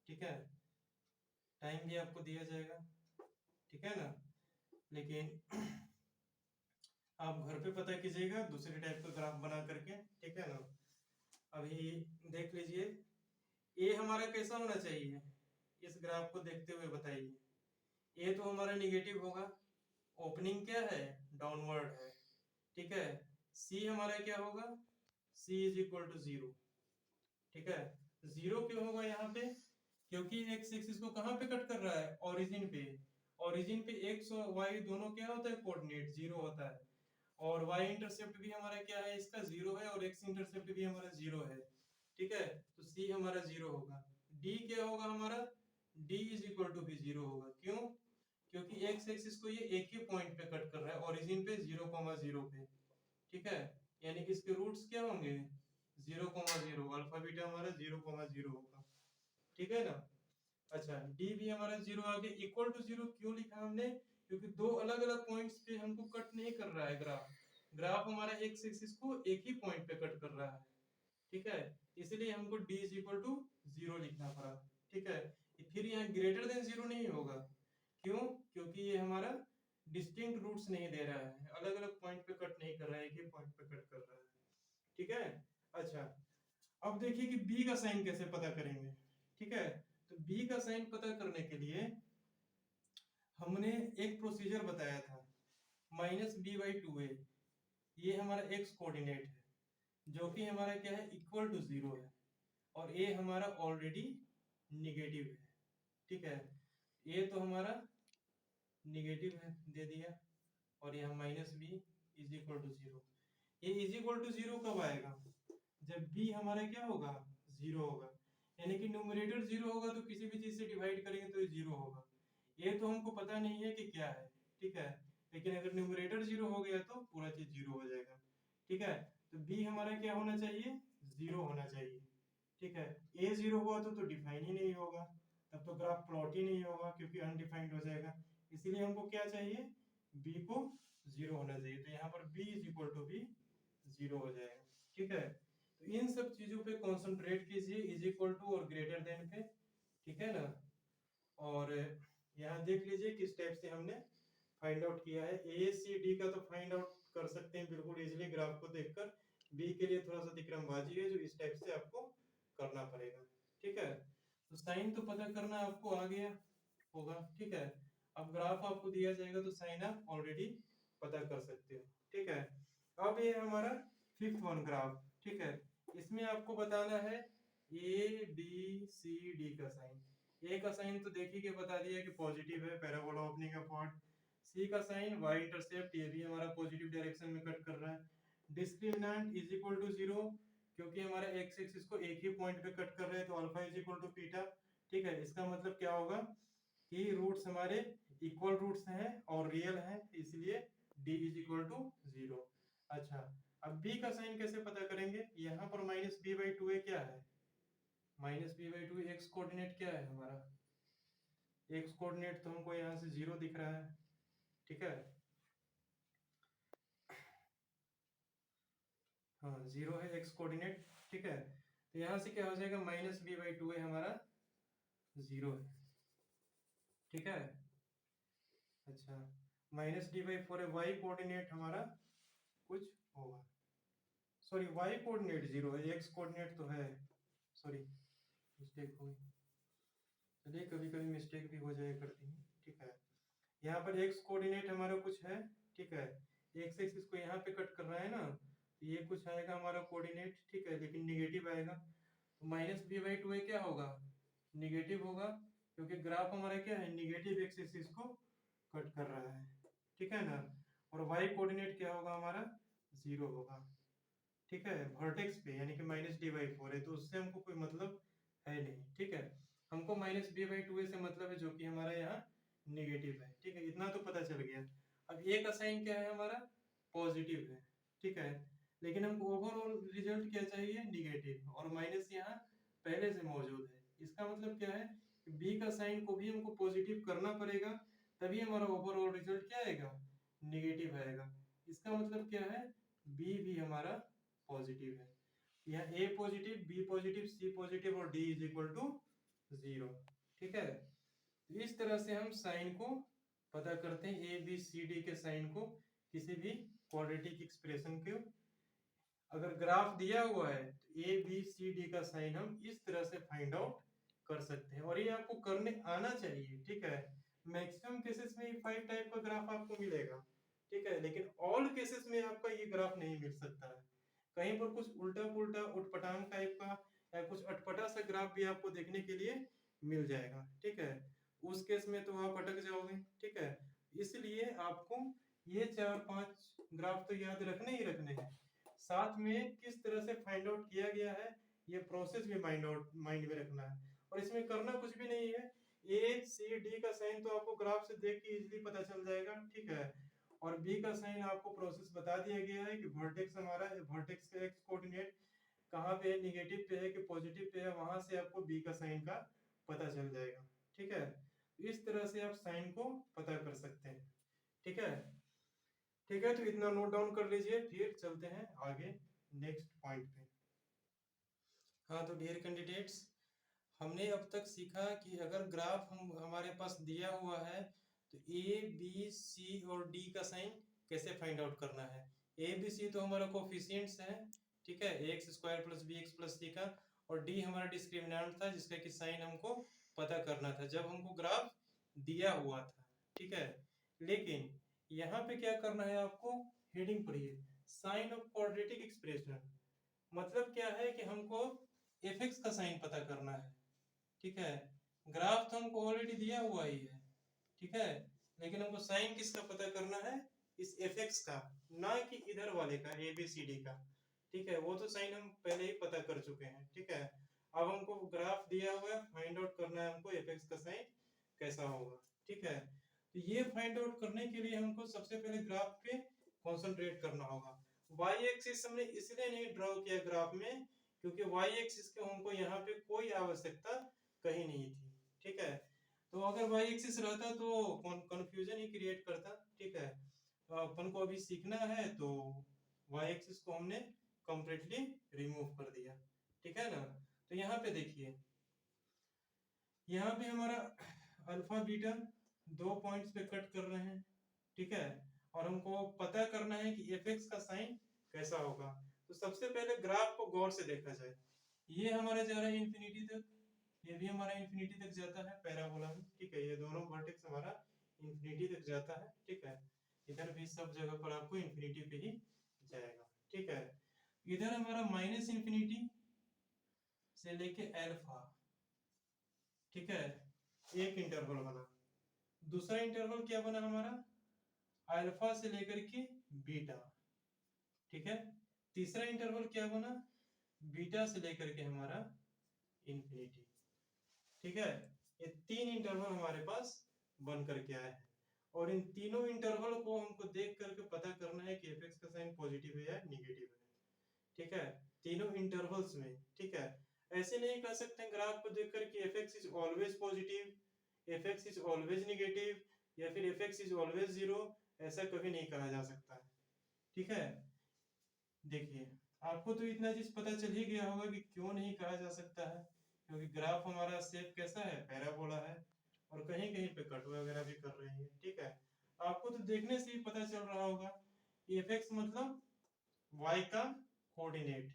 ठीक है। टाइम भी आपको दिया जाएगा, ठीक है ना, लेकिन आप घर पे पता कीजिएगा दूसरे टाइप का ग्राफ बना करके, ठीक है ना। अभी देख लीजिए, ए हमारा कैसा होना चाहिए, इस ग्राफ को देखते हुए बताइए। ए तो हमारा निगेटिव होगा, ओपनिंग क्या है, डाउनवर्ड है, ठीक है। सी हमारा क्या होगा, सी इज इक्वल टू 0, ठीक है। 0 क्यों होगा यहाँ पे, क्योंकि एक्स एक्सिस को कहाँ पे कट कर रहा है, ओरिजिन पे। ओरिजिन पे एक्स और वाई दोनों क्या होता है, कोऑर्डिनेट 0 होता है। और y इंटरसेप्ट भी हमारा क्या है, इसका 0 है, और x इंटरसेप्ट भी हमारा 0 है, ठीक है। तो c हमारा 0 होगा। d क्या होगा हमारा, d इज इक्वल टू भी 0 होगा, क्यों, क्योंकि x एक्सिस को ये एक ही पॉइंट पे कट कर रहा है, ओरिजिन पे 0,0 पे, ठीक है। यानी कि इसके रूट्स क्या होंगे, 0,0, अल्फा बीटा हमारा 0,0 होगा, ठीक है ना। अच्छा, d भी हमारा 0 आ गया। इक्वल टू 0 क्यों लिखा हमने, क्योंकि दो अलग अलग पॉइंट्स पे हमको कट नहीं कर रहा है ग्राफ। ग्राफ हमारा एक्स एक्सिस को एक ही पॉइंट पे कट कर रहा है, ठीक है। इसलिए हमको d इज इक्वल टू 0 लिखना पड़ा, ठीक है। फिर यहाँ ग्रेटर देन 0 नहीं होगा, क्यों, क्योंकि ये हमारा डिस्टिंक्ट रूट्स नहीं दे रहा है, अलग अलग पॉइंट पे कट नहीं कर रहा है, एक ही पॉइंट पे कट कर रहा है, ठीक है। अच्छा, अब देखिए कि b का साइन कैसे पता करेंगे, ठीक है। तो b का साइन पता करने के लिए हमने एक प्रोसीजर बताया था, माइनस बी बाई टू ए, ये हमारा x कोऑर्डिनेट है, जो कि हमारा क्या है, इक्वल टू 0 है, और a हमारा ऑलरेडी निगेटिव है, ठीक है। a तो हमारा निगेटिव है, दे दिया, और यहाँ minus b is equal to 0। ये इज इक्वल टू 0 कब आएगा, जब b हमारा क्या होगा, 0 होगा, यानी कि न्यूमरेटर 0 होगा तो किसी भी चीज से डिवाइड करेंगे तो ये 0 होगा। ये तो हमको पता नहीं है कि क्या है, ठीक है, लेकिन अगर न्यूमरेटर 0 हो गया तो पूरा चीज 0 हो जाएगा, ठीक है। तो b हमारा क्या होना चाहिए, 0 होना चाहिए, ठीक है। a 0 हुआ तो डिफाइन ही नहीं होगा, तब तो ग्राफ प्लॉट ही नहीं होगा, क्योंकि अनडिफाइंड हो जाएगा। इसीलिए हमको क्या चाहिए, b को 0 होना चाहिए, तो यहाँ पर b इज इक्वल टू भी 0 हो जाएगा, ठीक है। तो इन सब चीजों पे कंसंट्रेट कीजिए, इज इक्वल टू और ग्रेटर देन पे, ठीक है ना। और यहाँ देख लीजिए किस टाइप से हमने फाइंड आउट किया है। ए सी डी का तो फाइंड आउट कर सकते हैं बिल्कुल इजीली ग्राफ को देखकर, बी के लिए थोड़ा सा दिक्रमबाजी है जो इस टाइप से आपको करना पड़ेगा। ठीक है। तो साइन तो पता करना आपको आ गया होगा, ठीक है। अब ग्राफ आपको दिया जाएगा तो साइन आप ऑलरेडी पता कर सकते हो, ठीक है। अब ये हमारा फिफ्थ वन ग्राफ, ठीक है। इसमें आपको बताना है ए बी सी डी का साइन। ए का साइन तो देखिए कि बता दिया कि पॉजिटिव है, पैराबोला ओपनिंग अपॉर्ड। सी का साइन वाई इंटरसेप्ट, ये भी हमारा पॉजिटिव डायरेक्शन में कट कर रहा है। डिस्क्रिमिनेंट इज इक्वल टू 0, क्योंकि हमारा एक्स एक्सिस को एक ही पॉइंट पे कट कर रहे हैं तो alpha is equal to beta, ठीक है। इसका मतलब क्या होगा कि रूट्स हमारे इक्वल रूट्स हैं और रियल हैं, इसलिए d इज इक्वल टू 0। अच्छा, अब b का साइन कैसे पता करेंगे? यहाँ पर माइनस बी बाई टू क्या है? Minus b by two x coordinate क्या है हमारा? एक्स कोऑर्डिनेट तो हमको यहाँ से 0 दिख रहा है, ठीक है। हाँ 0 है एक्स कोऑर्डिनेट, ठीक है। तो यहाँ से क्या हो जाएगा? माइनस बी बाई टू हमारा 0 है, ठीक है। अच्छा, माइनस डी बाई फोर है, वाई कोऑर्डिनेट हमारा कुछ होगा, सॉरी वाई कोऑर्डिनेट 0 है, एक्स कोऑर्डिनेट तो है, सॉरी मिस्टेक हुई। चलिए कभी कभी मिस्टेक भी हो जाया करती है, ठीक है। यहाँ पर एक्स कोऑर्डिनेट हमारा कुछ है, ठीक है। एक्स एक्सिस को यहाँ पे कट कर रहा है ना, तो ये कुछ आएगा हमारा कोऑर्डिनेट, ठीक है, लेकिन निगेटिव आएगा। तो माइनस बी बाई टू क्या होगा? निगेटिव होगा, क्योंकि ग्राफ हमारा क्या है? निगेटिव एक्स एक्सिस को कट कर रहा है, ठीक है ना। और वाई कोऑर्डिनेट क्या होगा हमारा? 0 होगा, ठीक है। वर्टेक्स पे यानी कि माइनस डी बाई फोर है, तो उससे हमको कोई मतलब है नहीं, ठीक है। हमको माइनस बी बाई टू से मतलब है, जो कि हमारा यहाँ निगेटिव है, ठीक है। इतना तो पता चल गया। अब ए का साइन क्या है हमारा? पॉजिटिव है, ठीक है। लेकिन हमको ओवरऑल रिजल्ट क्या चाहिए? निगेटिव, और माइनस यहाँ पहले से मौजूद है। इसका मतलब क्या है? बी का साइन को भी हमको पॉजिटिव करना पड़ेगा, तभी हमारा ओवरऑल रिजल्ट क्या आएगा? निगेटिव आएगा। इसका मतलब क्या है? बी भी हमारा पॉजिटिव है। यहाँ ए पॉजिटिव, बी पॉजिटिव, सी पॉजिटिव और डी इज इक्वल टू 0, ठीक है। तो इस तरह से हम साइन को पता करते हैं, ए बी सी डी के साइन को किसी भी क्वाड्रेटिक एक्सप्रेशन के। अगर ग्राफ दिया हुआ है तो ए बी सी डी का साइन हम इस तरह से फाइंड आउट कर सकते हैं, और ये आपको करने आना चाहिए, ठीक है। मैक्सिमम केसेस में 5 टाइप का ग्राफ आपको मिलेगा, ठीक है, लेकिन ऑल केसेस में आपका ये ग्राफ नहीं मिल सकता है। कहीं पर कुछ उल्टा पुल्टा उटपटांग टाइप का या कुछ अटपटा सा ग्राफ भी आपको देखने के लिए मिल जाएगा, ठीक है। उस केस में तो आप अटक जाओगे, ठीक है। इसलिए आपको ये 4-5 ग्राफ तो याद रखने ही रखने हैं, साथ में किस तरह से फाइंड आउट किया गया है ये प्रोसेस भी माइंड में रखना है। और इसमें करना कुछ भी नहीं है, ए सी डी का साइन तो आपको ग्राफ से देख के इजीली पता चल जाएगा, ठीक है। और बी का साइन आपको प्रोसेस बता दिया गया है कि वर्टेक्स हमारा वर्टेक्स का एक्स कोऑर्डिनेट कहाँ पे है, निगेटिव पे है कि पॉजिटिव पे है, वहां से आपको बी का साइन का पता चल जाएगा, ठीक है। इस तरह से आप साइन को पता कर सकते हैं, ठीक है। ठीक है, तो इतना नोट डाउन कर लीजिए, फिर चलते हैं आगे नेक्स्ट पॉइंट पे। हाँ तो डियर कैंडिडेट्स, हमने अब तक सीखा कि अगर ग्राफ हम हमारे पास दिया हुआ है तो ए बी सी और डी का साइन कैसे फाइंड आउट करना है। ए बी सी तो हमारा कोफिशिएंट्स है, ठीक है, x square plus b x plus c का, और डी हमारा डिस्क्रिमिनेंट था जिसका कि साइन हमको पता करना था जब हमको ग्राफ दिया हुआ था, ठीक है। लेकिन यहाँ पे क्या करना है आपको? हेडिंग पढ़िए, साइन ऑफ क्वाड्रेटिक एक्सप्रेशन। मतलब क्या है कि हमको एफ का साइन पता करना है, ठीक है। ग्राफ तो हमको ऑलरेडी दिया हुआ ही है, ठीक है, लेकिन हमको साइन किसका पता करना है? इस एफ का, ना कि इधर वाले का ए बी सी डी का, ठीक है। वो तो साइन हम पहले ही पता कर चुके हैं, ठीक है। अब हमको ग्राफ दिया हुआ है, फाइंड आउट करना है हमको एफ का साइन कैसा होगा, ठीक है। तो ये फाइंड आउट करने के लिए हमको सबसे पहले ग्राफ पे कॉन्सेंट्रेट करना होगा। वाई एक्सिस हमने इसलिए नहीं ड्रॉ किया ग्राफ में, क्योंकि वाई एक्सिस के हमको यहाँ पे कोई आवश्यकता कहीं नहीं थी, ठीक है। तो अगर वाई एक्सिस रहता तो कंफ्यूजन ही क्रिएट करता, ठीक है। तो अपन को अभी सीखना है तो वाई एक्सिस को हमने कंप्लीटली रिमूव कर दिया, ठीक है ना। तो यहाँ पे देखिए, यहाँ पे हमारा अल्फा बीटा 2 पॉइंट्स पे कट कर रहे हैं, ठीक है। और हमको पता करना है कि एफ का साइन कैसा होगा। तो सबसे पहले ग्राफ को गौर से देखा जाए, ये हमारा जा रहा है इंफिनिटी तक, ये भी हमारा इन्फिनिटी तक जाता है पैराबोला में, ठीक है। ये दोनों वर्टेक्स हमारा इन्फिनिटी तक जाता है, ठीक है। इधर भी सब जगह पर आपको इन्फिनिटी पे ही जाएगा, ठीक है। इधर हमारा माइनस इन्फिनिटी से लेके अल्फा, ठीक है, एक इंटरवल बना। दूसरा इंटरवल क्या बना हमारा, अल्फा से लेकर के बीटा, ठीक है। तीसरा इंटरवल क्या बना, बीटा से लेकर के हमारा इन्फिनिटी, ठीक है। ये तीन इंटरवल हमारे पास बन करके आए हैं, और इन तीनों इंटरवल को हमको देख करके पता करना है कि एफ का साइन पॉजिटिव है या निगेटिव है, ठीक है, तीनों इंटरवल्स में, ठीक है। ऐसे नहीं कह सकते ग्राफ को देख करके F is always positive, F is always negative, या फिर एफ इज ऑलवेज जीरो, ऐसा कभी नहीं कहा जा सकता है, ठीक है। देखिए, आपको तो इतना चीज पता चल ही गया होगा कि क्यों नहीं कहा जा सकता है, क्योंकि ग्राफ हमारा शेप कैसा है, पैराबोला है, और कहीं कहीं पे कट वगैरह भी कर रही है, ठीक है। आपको तो देखने से ही पता चल रहा होगा कि एफ मतलब y का कोऑर्डिनेट,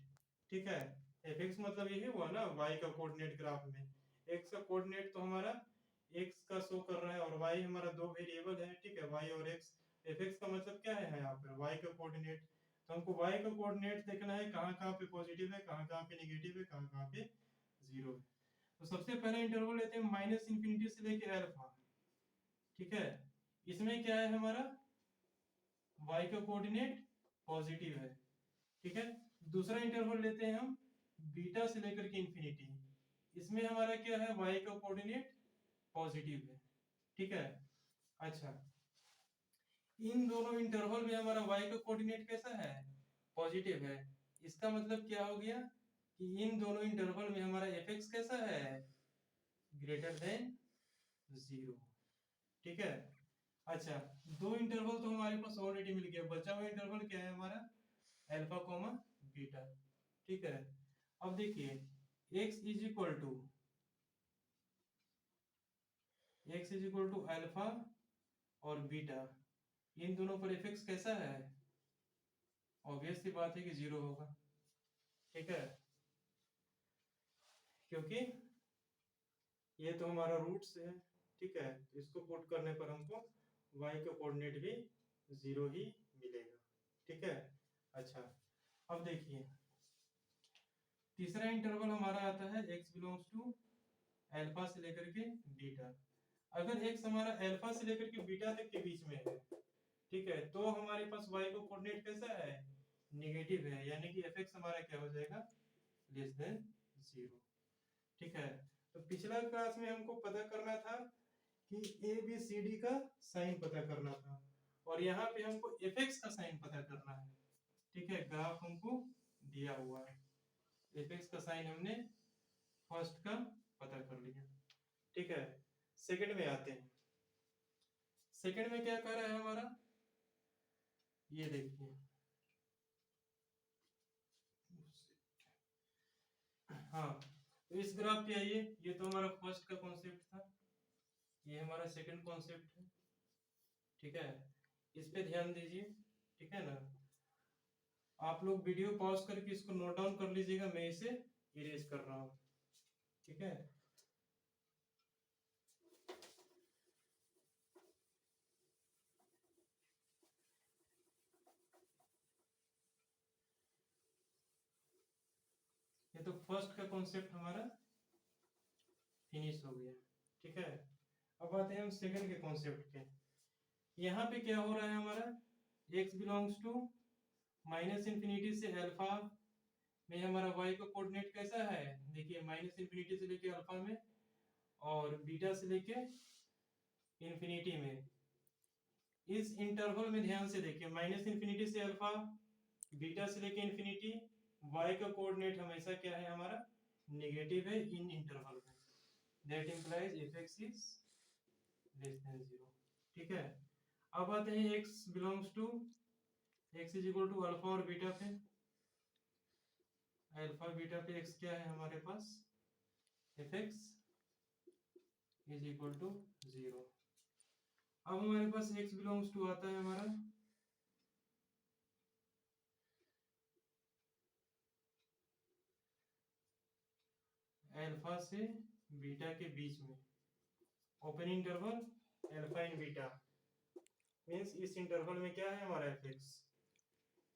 ठीक है। एफ मतलब यही हुआ ना, y का कोऑर्डिनेट ग्राफ में, x का कोऑर्डिनेट तो हमारा x का शो कर रहा है, और y हमारा दो वेरिएबल है, ठीक है, y और x। एफ का मतलब क्या है यहाँ पर, y का कोऑर्डिनेट। तो हमको y का कोऑर्डिनेट देखना है, कहाँ कहाँ पे पॉजिटिव है, कहाँ कहाँ पे नेगेटिव है, कहाँ कहाँ पे जीरो है। तो सबसे पहले इंटरवल लेते हैं माइनस इंफिनिटी से लेके अल्फा, ठीक है। इसमें क्या है हमारा, y का कोऑर्डिनेट पॉजिटिव है, ठीक है। दूसरा इंटरवल लेते हैं हम बीटा से लेकर के इंफिनिटी, इसमें हमारा क्या है, y का कोऑर्डिनेट पॉजिटिव है, ठीक है। अच्छा, इन दोनों इंटरवल में हमारा y का कोऑर्डिनेट कैसा है, पॉजिटिव है। इसका मतलब क्या हो गया कि इन दोनों इंटरवल में हमारा f कैसा है, ग्रेटर देन जीरो, ठीक है। अच्छा, दो इंटरवल तो हमारे पास ऑलरेडी मिल गया, बचा हुआ इंटरवल क्या है हमारा, अल्फा कॉमा बीटा, ठीक है। अब देखिए, x is equal to alpha और बीटा, इन दोनों पर एफ कैसा है, ऑब्वियस सी बात है कि जीरो होगा, ठीक है, क्योंकि ये तो हमारा रूट्स है, ठीक है। तो इसको पुट करने पर हमको y का कोऑर्डिनेट भी जीरो ही मिलेगा, ठीक है। अच्छा, अब देखिए, तीसरा इंटरवल हमारा आता है x बिलोंग्स टू अल्फा से लेकर के बीटा। अगर x हमारा अल्फा से लेकर के बीटा तक के बीच में है, ठीक है, तो हमारे पास y का कोऑर्डिनेट कैसा है, नेगेटिव है, यानी कि f हमारा क्या हो जाएगा, लेस देन जीरो, ठीक है। तो पिछला क्लास में हमको पता करना था कि ए बी सी डी का साइन पता करना था, और यहाँ पे हमको एफ का साइन पता करना है, ठीक है। ग्राफ हमको दिया हुआ है, एफ का साइन हमने फर्स्ट का पता कर लिया, ठीक है। सेकंड में आते हैं, सेकंड में क्या कह रहा है हमारा, ये देखिए, हाँ, तो इस ग्राफ पे आइए, ये तो हमारा फर्स्ट का कॉन्सेप्ट था, ये हमारा सेकंड कॉन्सेप्ट है, ठीक है। इस पे ध्यान दीजिए, ठीक है ना। आप लोग वीडियो पॉज करके इसको नोट डाउन कर लीजिएगा, मैं इसे इरेज कर रहा हूँ, ठीक है। ये तो फर्स्ट का कॉन्सेप्ट हमारा फिनिश हो गया, ठीक है। अब आते हैं हम सेकंड के कॉन्सेप्ट पे। यहाँ पे क्या हो रहा है हमारा, x belongs to minus infinity से अल्फा में हमारा y का कोऑर्डिनेट कैसा है, देखिए, माइनस इंफिनिटी से लेके अल्फा में, और बीटा से लेके इंफिनिटी में। इस इंटरवल में ध्यान से देखिए, माइनस इंफिनिटी से अल्फा, बीटा से लेके इंफिनिटी, y का कोऑर्डिनेट हमेशा क्या है हमारा, नेगेटिव है इन इंटरवल में, that implies f is less than zero, ठीक है। अब आते हैं x belongs to x is equal to alpha और बीटा पे, अल्फा बीटा पे x क्या है हमारे पास, f is equal to zero. अब हमारे पास x बिलोंग्स टू आता है हमारा अल्फा से बीटा के बीच में, ओपन इंटरवल अल्फा इन बीटा, मीन्स इस इंटरवल में क्या है हमारा एफ एक्स,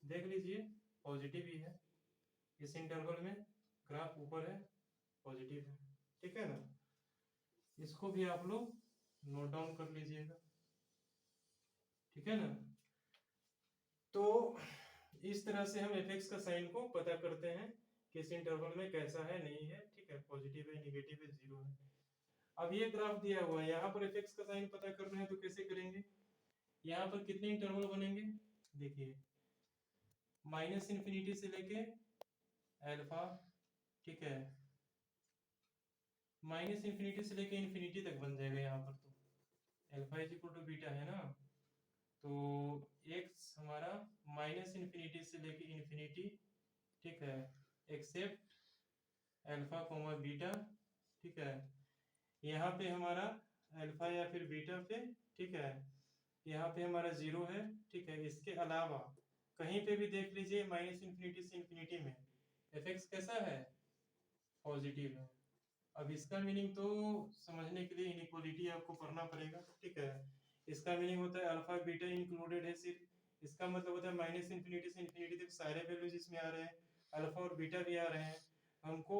देख लीजिए पॉजिटिव ही है, इस इंटरवल में ग्राफ ऊपर है, पॉजिटिव है, ठीक है ना। इसको भी आप लोग नोट डाउन कर लीजिएगा, ठीक है ना। तो इस तरह से हम एफ एक्स का साइन को पता करते हैं कि इस इंटरवल में कैसा है, नहीं है, ठीक है, पॉजिटिव है, निगेटिव है, जीरो है। अब ये ग्राफ दिया हुआ है, यहाँ पर एफ एक्स का साइन पता करना है तो कैसे करेंगे, यहाँ पर कितने इंटरवल बनेंगे, देखिए माइनस इन्फिनिटी से लेके अल्फा, ठीक है, माइनस इन्फिनिटी से लेके इन्फिनिटी तक बन जाएगा यहाँ पर, तो alpha is equal to beta है ना, तो एक्स हमारा माइनस इन्फिनिटी से लेके इन्फिनिटी, ठीक है, एक्सेप्ट अल्फा कोमा बीटा, ठीक है, यहाँ पे हमारा अल्फा या फिर बीटा पे, ठीक है, यहाँ पे हमारा जीरो है, ठीक है, इसके अलावा कहीं पे भी देख लीजिए माइनस इन्फिनिटी से इन्फिनिटी में एफ एक्स कैसा है, पॉजिटिव है। अब इसका मीनिंग तो समझने के लिए इनइक्वालिटी आपको पढ़ना पड़ेगा, ठीक है। इसका मीनिंग होता है अल्फा बीटा इंक्लूडेड है सिर्फ, इसका मतलब होता है माइनस इन्फिनिटी से इन्फिनिटी तक सारे वैल्यूज इसमें आ रहे हैं, अल्फा और बीटा भी आ रहे हैं। हमको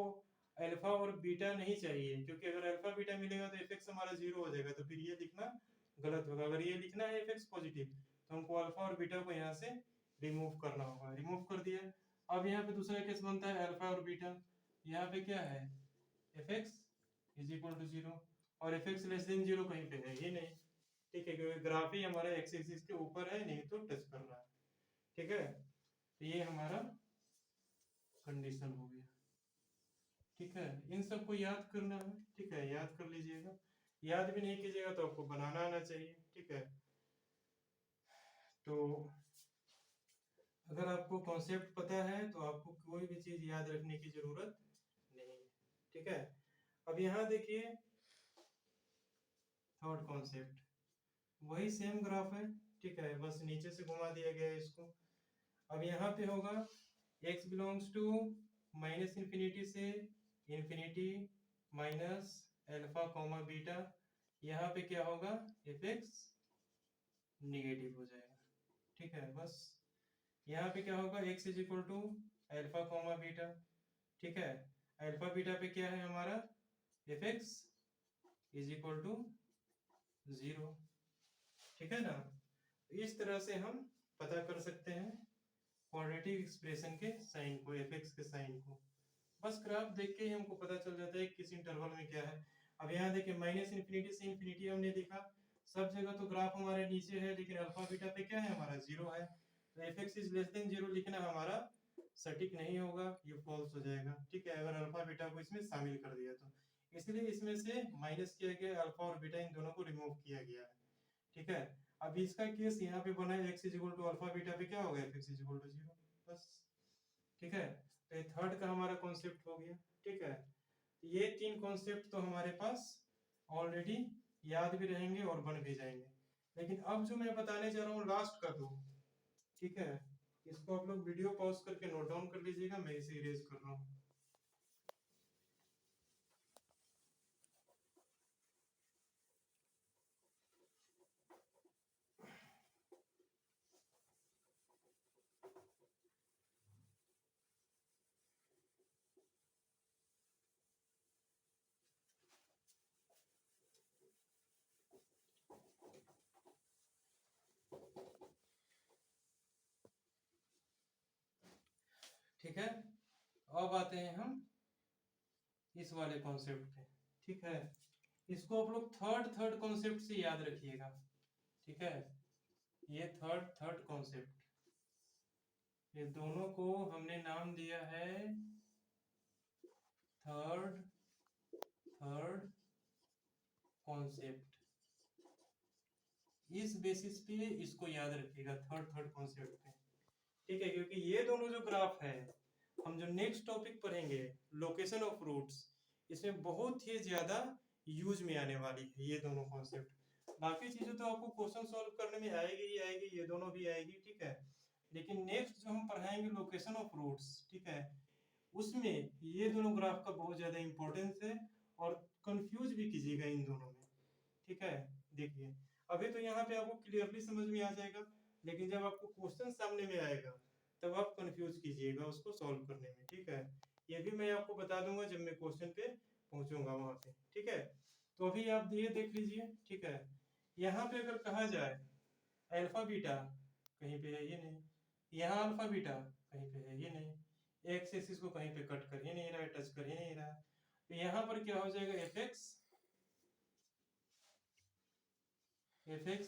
अल्फा और बीटा नहीं चाहिए, क्योंकि अगर अल्फा बीटा मिलेगा तो एफ एक्स हमारा जीरो हो जाएगा, तो फिर ये लिखना गलत होगा। अगर ये लिखना है एफ एक्स पॉजिटिव तो हमको अल्फा और बीटा को यहाँ से रिमूव करना होगा, रिमूव कर दिया। अब यहाँ पे दूसरा केस बनता है अल्फा और बीटा, यहाँ पे क्या है f x is equal to zero, और f x less than zero कहीं पे है ही नहीं, ठीक है, क्योंकि ग्राफ ही हमारा एक्स एक्सिस के ऊपर है, नहीं तो टच कर रहा है, ठीक है। तो ये हमारा कंडीशन हो गया, ठीक है। इन सबको याद करना है, ठीक है, याद कर लीजिएगा, याद भी नहीं कीजिएगा तो आपको बनाना आना चाहिए, ठीक है। तो अगर आपको कॉन्सेप्ट पता है तो आपको कोई भी चीज याद रखने की जरूरत नहीं है, ठीक है। अब यहाँ देखिए थर्ड कॉन्सेप्ट, वही सेम ग्राफ है, ठीक है, बस नीचे से घुमा दिया गया है इसको। अब यहाँ पे होगा x belongs to minus infinity से infinity minus alpha comma beta, यहाँ पे क्या होगा एफ एक्स निगेटिव हो जाएगा, ठीक है। बस यहाँ पे क्या होगा x is equal to alpha comma beta, ठीक है, अल्फा बीटा पे क्या है हमारा f x is equal to zero, ठीक है ना। इस तरह से हम पता कर सकते हैं क्वाड्रेटिक एक्सप्रेशन के साइन को, एफ एक्स के साइन को, बस ग्राफ देख के ही हमको पता चल जाता है किस इंटरवल में क्या है। अब यहाँ देखिए माइनस इन्फिनिटी से इन्फिनिटी हमने देखा, सब जगह तो ग्राफ हमारे नीचे है, लेकिन अल्फा बीटा पे क्या है हमारा जीरो है, तो F x is less than zero लिखना हमारा सटीक नहीं होगा, ये फॉल्स हो जाएगा, ठीक है, अगर अल्फा बीटा को इसमें शामिल कर दिया तो। इसलिए इसमें से माइनस किया गया, अल्फा और बीटा इन दोनों को रिमूव किया गया है, ठीक है। अब इसका केस यहाँ पे बना है x is equal to alpha beta पे क्या होगा f x is equal to zero, बस, ठीक है। तो ये थर्ड का हमारा कॉन्सेप्ट हो गया, ठीक है। ये तीन कॉन्सेप्ट तो हमारे पास ऑलरेडी याद भी रहेंगे और बन भी जाएंगे, लेकिन अब जो मैं बताने जा रहा हूँ लास्ट का दो, ठीक है, इसको आप लोग वीडियो पॉज करके नोट डाउन कर लीजिएगा, मैं इसे इरेज कर रहा हूँ। ठीक है, अब आते हैं हम इस वाले कॉन्सेप्ट पे, ठीक है। इसको आप लोग थर्ड कॉन्सेप्ट से याद रखिएगा, ठीक है। ये थर्ड कॉन्सेप्ट, ये दोनों को हमने नाम दिया है थर्ड कॉन्सेप्ट। इस बेसिस पे इसको याद रखिएगा थर्ड कॉन्सेप्ट पे, ठीक है, क्योंकि ये दोनों जो ग्राफ है हम जो नेक्स्ट टॉपिक पढ़ेंगे लोकेशन ऑफ रूट्स, इसमें बहुत ही ज्यादा यूज में आने वाली है ये दोनों कॉन्सेप्ट। बाकी चीजें तो आपको क्वेश्चन सॉल्व करने में आएगी ही आएगी, ये दोनों भी आएगी, ठीक है, लेकिन नेक्स्ट जो हम पढ़ाएंगे लोकेशन ऑफ रूट्स, ठीक है, उसमें ये दोनों ग्राफ का बहुत ज्यादा इंपॉर्टेंस है। और कंफ्यूज भी कीजिएगा इन दोनों में, ठीक है। देखिए अभी तो यहाँ पे आपको क्लियरली समझ में आ जाएगा, लेकिन जब आपको क्वेश्चन सामने में आएगा तब आप कंफ्यूज कीजिएगा उसको सॉल्व करने में, ठीक है। ये भी मैं आपको बता दूंगा जब मैं क्वेश्चन पे पहुंचूंगा वहां पे, ठीक है। तो अभी आप ये देख लीजिए, ठीक है। यहाँ पे अगर कहा जाए अल्फा बीटा, कहीं पे है ये नहीं, यहाँ अल्फा बीटा कहीं पे है ये नहीं, एक्स एक्सिस को कहीं पे कट कर ही नहीं रहा है, टच कर ही नहीं रहा है, तो यहाँ पर क्या हो जाएगा, f x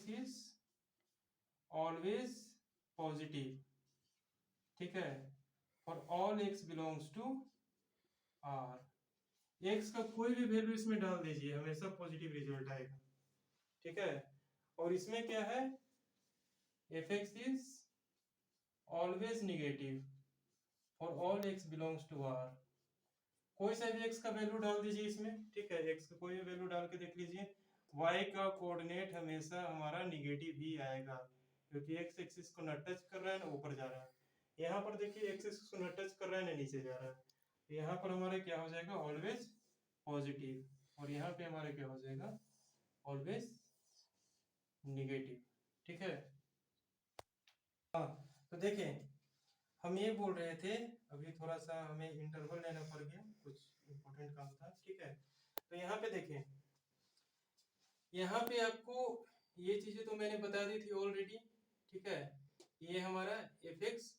is always positive, ठीक है, for all x belongs to R. X का कोई भी वैल्यू इसमें डाल दीजिए, हमेशा पॉजिटिव रिजल्ट आएगा, ठीक है। और इसमें क्या है, f x is always negative for all x belongs to R. कोई सा भी एक्स का वैल्यू डाल दीजिए इसमें, ठीक है, एक्स का कोई भी वैल्यू डाल के देख लीजिए, वाई का कोऑर्डिनेट हमेशा हमारा निगेटिव ही आएगा, क्योंकि एक्स एक्सिस को न टच कर रहा है ना ऊपर जा रहा है। यहाँ पर देखिए एक्स एक्सिस को न टच कर रहा है ना नीचे जा रहा है, यहाँ पर हमारा क्या हो जाएगा, ऑलवेज पॉजिटिव, और यहाँ पे हमारा क्या हो जाएगा, ऑलवेज निगेटिव, ठीक है। हाँ, तो देखें हम ये बोल रहे थे, अभी थोड़ा सा हमें इंटरवल लेना पड़ गया, कुछ इम्पोर्टेंट काम था, ठीक है। तो यहाँ पे देखें, यहाँ पे आपको ये चीजें तो मैंने बता दी थी ऑलरेडी, ठीक है। ये हमारा f x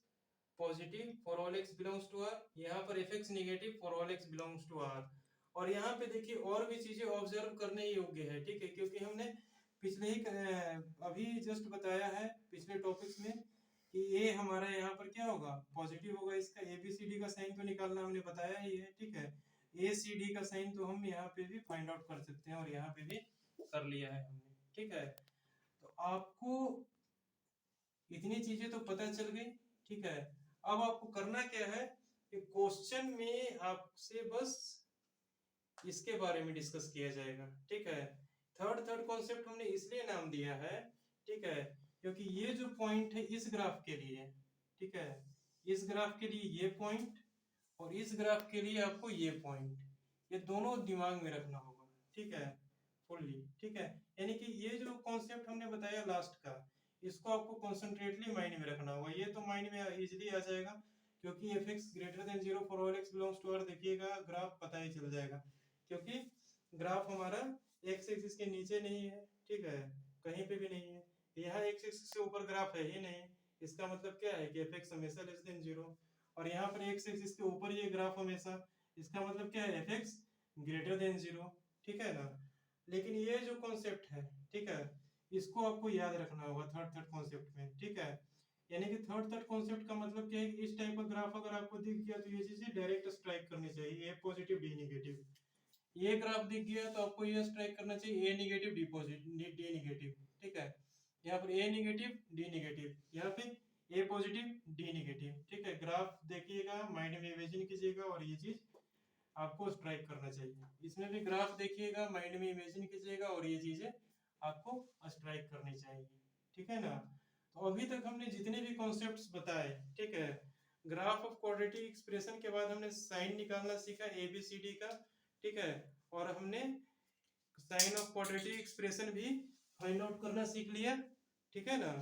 positive for all x belongs to R, यहाँ पर f x negative for all x belongs to R. और यहाँ पे देखिए और भी चीजें ऑब्जर्व करने योग्य है, ठीक है, क्योंकि हमने पिछले ही अभी जस्ट बताया है पिछले टॉपिक्स में कि ये हमारा यहाँ पर क्या होगा, पॉजिटिव होगा, इसका ए बी सी डी का साइन तो निकालना हमने बताया ही है, ठीक है। ए सी डी का साइन तो हम यहाँ पे भी फाइंड आउट कर सकते हैं, और यहाँ पे भी कर लिया है हमने, ठीक है। तो आपको इतनी चीजें तो पता चल गई, ठीक है। अब आपको करना क्या है कि क्वेश्चन में आपसे बस इसके बारे में डिस्कस किया जाएगा, ठीक है। थर्ड कॉन्सेप्ट हमने इसलिए नाम दिया है, ठीक है, क्योंकि ये जो पॉइंट है इस ग्राफ के लिए, ठीक है, इस ग्राफ के लिए ये पॉइंट, और इस ग्राफ के लिए आपको ये पॉइंट, ये दोनों दिमाग में रखना होगा, ठीक है, फुल्ली, ठीक है। यानी कि ये जो कॉन्सेप्ट हमने बताया लास्ट का, इसको आपको कॉन्सेंट्रेटली माइंड में रखना होगा, ये तो माइंड में इजीली आ जाएगा, क्योंकि f x greater than zero for all x belongs to R, देखिएगा ग्राफ पता ही चल जाएगा, क्योंकि ग्राफ हमारा एक्स एक्सिस के नीचे नहीं है, ठीक है, कहीं पे भी नहीं है, यहाँ एक्स एक्सिस से ऊपर ग्राफ है ही नहीं, इसका मतलब क्या है कि एफ एक्स हमेशा लेस देन जीरो, और यहाँ पर एक्स एक्सिस के ऊपर ये ग्राफ हमेशा, इसका मतलब क्या है, f x greater than zero, ठीक है ना। लेकिन ये जो कॉन्सेप्ट है, ठीक है, इसको आपको याद रखना होगा थर्ड कॉन्सेप्ट में, ठीक है। यानी कि थर्ड कॉन्सेप्ट का मतलब क्या है कि इस टाइप का ग्राफ अगर आपको दिख गया तो ये चीजें डायरेक्ट स्ट्राइक करनी चाहिए, ए पॉजिटिव डी नेगेटिव। ये ग्राफ दिख गया तो आपको ये स्ट्राइक करना चाहिए, a negative d positive d negative, ठीक है। यहाँ पर ए नेगेटिव डी नेगेटिव, यहाँ पे ए पॉजिटिव डी नेगेटिव, ठीक है। ग्राफ देखिएगा, माइंड में इमेजिन कीजिएगा, और ये चीज आपको स्ट्राइक करना चाहिए। इसमें भी ग्राफ देखिएगा, माइंड में इमेजिन कीजिएगा, और ये चीजें आपको स्ट्राइक करनी चाहिए, ठीक है ना। तो अभी तक हमने जितने भी कॉन्सेप्ट्स बताए, ठीक है, ग्राफ ऑफ क्वाड्रेटिक एक्सप्रेशन के बाद हमने साइन निकालना सीखा एबीसीडी का, ठीक है, और हमने साइन ऑफ क्वाड्रेटिक एक्सप्रेशन भी फाइंड आउट करना सीख लिया, ठीक है ना।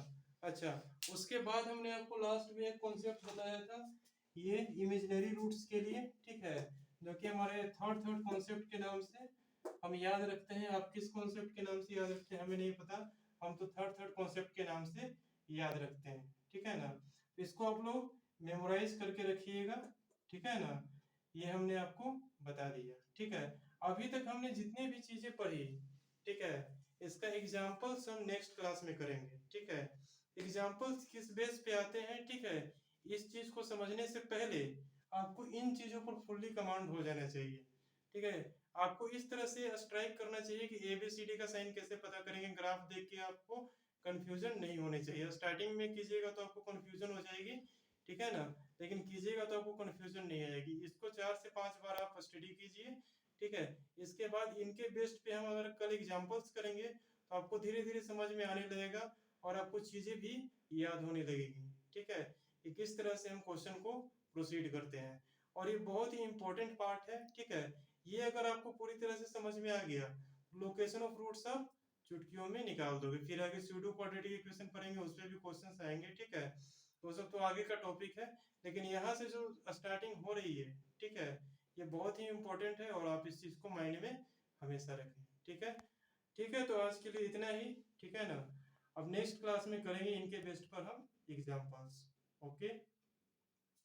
अच्छा, उसके बाद हमने आपको लास्ट में एक कॉन्सेप्ट बताया था, ये इमेजिनरी रूट्स के लिए, ठीक है, जो कि हमारे थर्ड कॉन्सेप्ट के नाम से हम याद रखते हैं। आप किस कॉन्सेप्ट के नाम से याद रखते हैं हमें नहीं पता, हम तो थर्ड कॉन्सेप्ट के नाम से याद रखते हैं, ठीक है ना। तो इसको आप लोग मेमोराइज करके रखिएगा, ठीक है ना, ये हमने आपको बता दिया, ठीक है। अभी तक हमने जितनी भी चीजें पढ़ी, ठीक है, इसका एग्जाम्पल्स हम नेक्स्ट क्लास में करेंगे, ठीक है। एग्जाम्पल्स किस बेस पे आते हैं, ठीक है, इस चीज को समझने से पहले आपको इन चीजों पर फुल्ली कमांड हो जाना चाहिए, ठीक है। आपको इस तरह से स्ट्राइक करना चाहिए कि एबीसीडी का साइन कैसे पता करेंगे, ग्राफ देख के आपको कंफ्यूजन नहीं होनी चाहिए। स्टार्टिंग में कीजिएगा तो आपको कंफ्यूजन हो जाएगी, ठीक है ना, लेकिन कीजिएगा तो आपको कंफ्यूजन नहीं आएगी। इसको 4 से 5 बार आप स्टडी कीजिए, ठीक है। इसके बाद इनके बेस्ड पे हम अगर कल एग्जांपल्स करेंगे तो आपको धीरे धीरे समझ में आने लगेगा, और आपको चीजें भी याद होने लगेगी, ठीक है, कि किस तरह से हम क्वेश्चन को प्रोसीड करते हैं। और ये बहुत ही इंपॉर्टेंट पार्ट है, ठीक है, ये अगर आपको पूरी तरह से समझ में आ गया, लोकेशन ऑफ रूट्स आप चुटकियों में निकाल दोगे। फिर आगे स्यूडो क्वाड्रेटिक इक्वेशन पढ़ेंगे, उस पर भी क्वेश्चंस आएंगे, ठीक है। तो सब तो आगे का टॉपिक है, लेकिन यहाँ से जो स्टार्टिंग हो रही है, ठीक है, ये बहुत ही इंपॉर्टेंट है और आप इस चीज को माइंड में हमेशा रखें, ठीक है। ठीक है, तो आज के लिए इतना ही, ठीक है ना। अब नेक्स्ट क्लास में करेंगे इनके बेस्ट पर हम एग्जाम्पल्स। ओके।